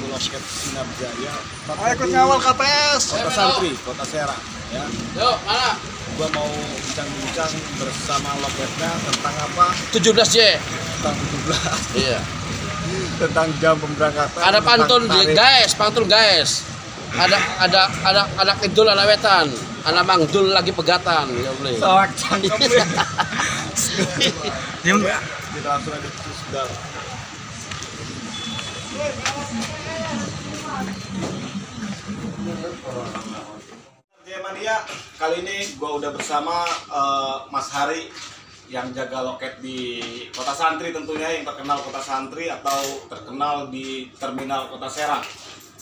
yaitu loket Sinar Jaya. Ayo ikut ngawal KPS. Kota Santri, Kota Serang. Ya. Yuk, mana? Gua mau bincang-bincang bersama loketnya tentang apa? 17J. Tentang 17. Iya. Tentang jam pemberangkatan. Ada pantun guys, pantun guys. Ada kidul, anak wetan, anak mangdul lagi pegatan. Ya boleh. Soak cangkem. Ya, kita langsung aja sudah. Mania, kali ini gue udah bersama Mas Hari yang jaga loket di Kota Santri, tentunya yang terkenal Kota Santri atau terkenal di terminal Kota Serang.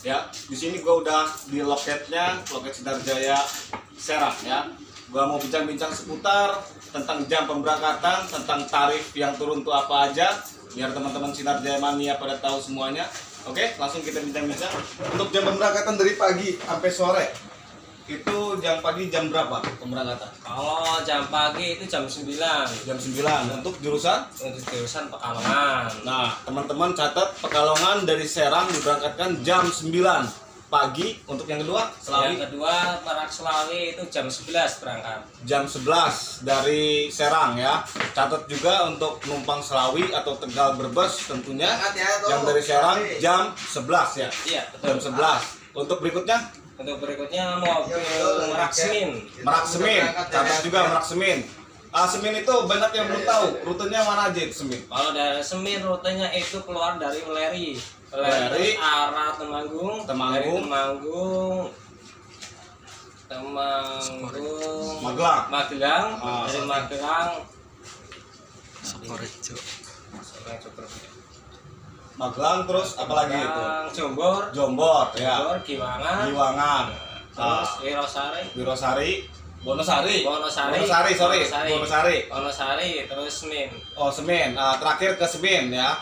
Ya, di sini gue udah di loketnya, loket Sinar Jaya Serang. Ya, gue mau bincang-bincang seputar tentang jam pemberangkatan, tentang tarif yang turun tuh apa aja, biar teman-teman Sinar Jaya Mania pada tahu semuanya. Oke, langsung kita bincang-bincang. Untuk jam pemberangkatan dari pagi sampai sore, itu jam pagi jam berapa pemberangkatan? Kalau jam pagi itu jam 9. Jam 9 untuk jurusan? Untuk jurusan Pekalongan. Nah, teman-teman catat, Pekalongan dari Serang diberangkatkan jam 9 pagi. Untuk yang kedua, Selawi? Yang kedua, Merak Selawi itu jam 11 berangkat. Jam 11 dari Serang ya. Catat juga untuk penumpang Selawi atau Tegal Brebes tentunya yang dari Serang jam 11 ya. Iya, betul. Jam 11. Untuk berikutnya? Untuk berikutnya mobil Merak Semin. Merak Semin, catat juga Merak Semin. Semin itu banyak yang belum tahu rutenya mana aja itu Semin. Kalau dari Semin rutenya itu keluar dari Weleri. Weleri, arah Temanggung. Dari Temanggung, Magelang. Dari Magelang. Magelang terus apalagi itu? Jombor, ya. Giwangan. Terus Wirosari, Wonosari, terus Semin. Oh, Semin. Terakhir ke Semin ya.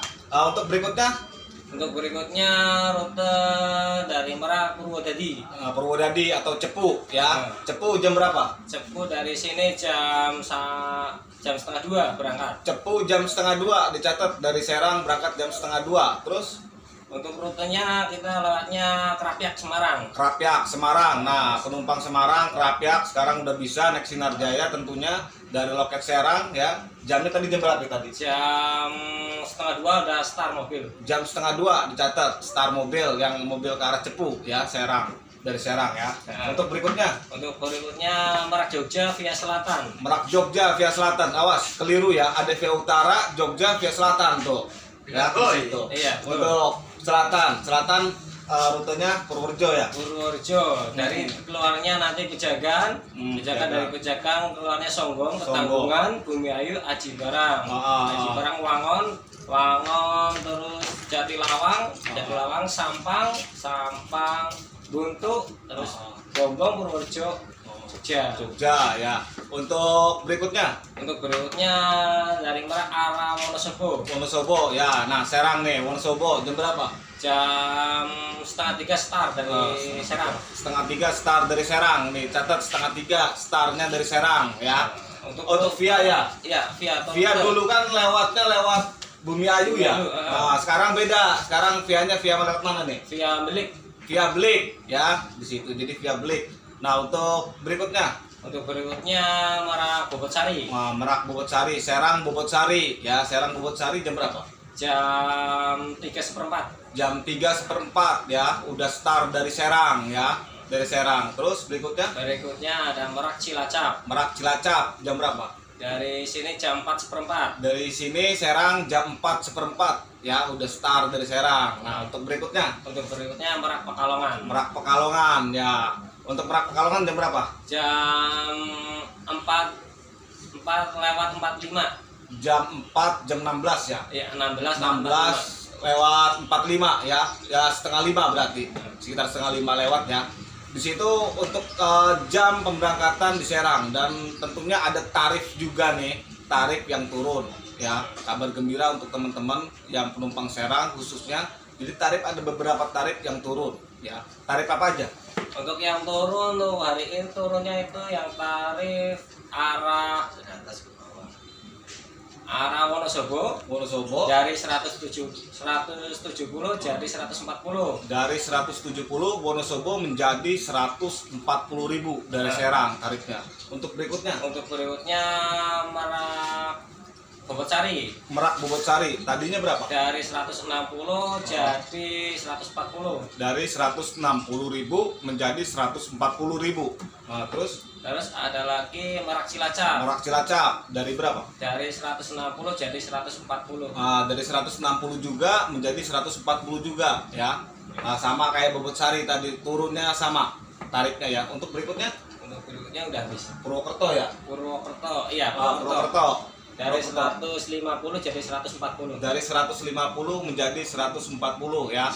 Untuk berikutnya? Untuk berikutnya rute dari Merak Purwodadi. Purwodadi atau Cepu ya. Cepu jam berapa? Cepu dari sini jam setengah 2 berangkat. Cepu jam setengah 2 dicatat, dari Serang berangkat jam setengah 2. Terus untuk rutenya kita lewatnya Krapyak Semarang. Nah, penumpang Semarang Krapyak sekarang udah bisa naik Sinar Jaya tentunya dari loket Serang ya. Jamnya tadi jam berapa tadi? Jam setengah 2 udah start mobil. Jam setengah 2 dicatat start mobil, yang mobil ke arah Cepu ya, Serang, dari Serang ya. Untuk berikutnya? Untuk berikutnya Merak Jogja via Selatan. Merak Jogja via Selatan. Awas, keliru ya. Ada via Utara, Jogja via Selatan tuh. Ya, ke situ. Iya. Untuk Selatan rutenya Purworejo ya. Purworejo dari keluarnya nanti Pejagan, dari Pejagan keluarnya Songgong, Ketanggungan, Bumi Ayu, Aji Barang, Wangon, terus Jatilawang, Sampang, Buntu, terus Bombong, Purworejo, Jogja ya. Untuk berikutnya? Untuk berikutnya dari Merak arah Wonosobo ya. Nah, Serang nih, Wonosobo jam berapa? Jam setengah 3 start dari Serang. Setengah 3 start dari Serang nih, catat setengah 3 startnya dari Serang ya. Untuk via ya? Iya, via dulu kan lewatnya lewat Bumi Ayu ya. Nah, sekarang beda. Sekarang vianya via mana nih? Via Belik ya, di situ. Jadi via Belik. Nah, untuk berikutnya? Untuk berikutnya Merak Bobotsari. Merak Bobotsari, Serang Bobotsari ya. Serang Bobotsari jam berapa? Jam 3:15. Jam 3:15 ya. Udah start dari Serang ya. Dari Serang. Terus berikutnya? Berikutnya ada Merak Cilacap. Merak Cilacap jam berapa? Dari sini jam 4:15. Dari sini Serang jam 4:15 ya. Udah start dari Serang. Nah, untuk berikutnya? Untuk berikutnya Merak Pekalongan. Merak Pekalongan ya. Untuk Merak Pekalongan jam berapa? Jam 4:45. Jam 4 jam 16 ya? Iya, 16 lewat 45 ya. Ya setengah 5 berarti. Sekitar setengah 5 lewat ya. Di situ untuk jam pemberangkatan di Serang, dan tentunya ada tarif juga nih, tarif yang turun ya. Kabar gembira untuk teman-teman yang penumpang Serang khususnya. Jadi tarif, ada beberapa tarif yang turun ya. Tarif apa aja? Untuk yang turun tuh hari ini turunnya itu yang tarif arah Arah Wonosobo Wonosobo dari 170 jadi 140. dari 170 Wonosobo menjadi 140.000 dari Serang tarifnya. Untuk berikutnya Untuk berikutnya Bobotsari Merak Bobotsari tadinya berapa? dari 160 jadi 140. Dari 160.000 menjadi 140.000. Nah, terus Ada lagi Merak Cilacap Merak Cilacap dari berapa? dari 160 jadi 140. Dari 160 juga menjadi 140 juga ya. Sama kayak Bobotsari tadi turunnya sama tarifnya ya. Untuk berikutnya Untuk berikutnya udah habis. Purwokerto ya. Purwokerto, iya Purwokerto. Purwokerto Dari Purwokerto. 150 jadi 140. Dari 150 menjadi 140 ya.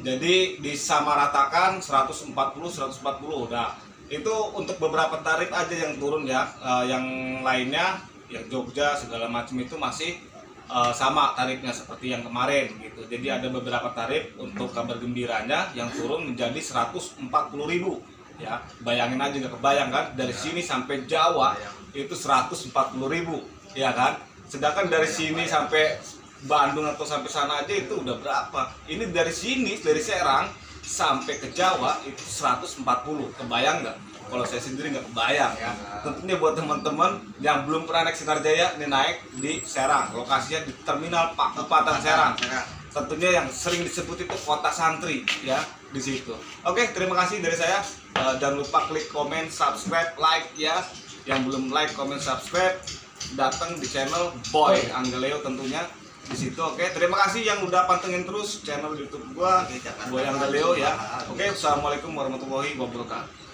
Jadi disamaratakan 140 140. Nah, itu untuk beberapa tarif aja yang turun ya. Yang lainnya yang Jogja segala macam itu masih sama tarifnya seperti yang kemarin gitu. Jadi ada beberapa tarif untuk kabar gembiranya yang turun menjadi 140.000 ya. Bayangin aja, nggak kebayang kan, dari sini sampai Jawa itu 140.000 ya kan. Sedangkan dari sini sampai Bandung atau sampai sana aja itu udah berapa. Ini dari sini, dari Serang sampai ke Jawa itu 140. Kebayang nggak? Kalau saya sendiri nggak kebayang ya. Tentunya buat teman-teman yang belum pernah naik Sinarjaya, ini naik di Serang. Lokasinya di Terminal Pakupatan Serang. Tentunya yang sering disebut itu kota santri ya, di situ. Oke, terima kasih dari saya. Jangan lupa klik komen, subscribe, like ya. Yang belum like, komen, subscribe, datang di channel Boy Anggeleo tentunya di situ. Oke, terima kasih yang udah pantengin terus channel YouTube gua Boy Anggeleo ya. Oke, assalamualaikum warahmatullahi wabarakatuh.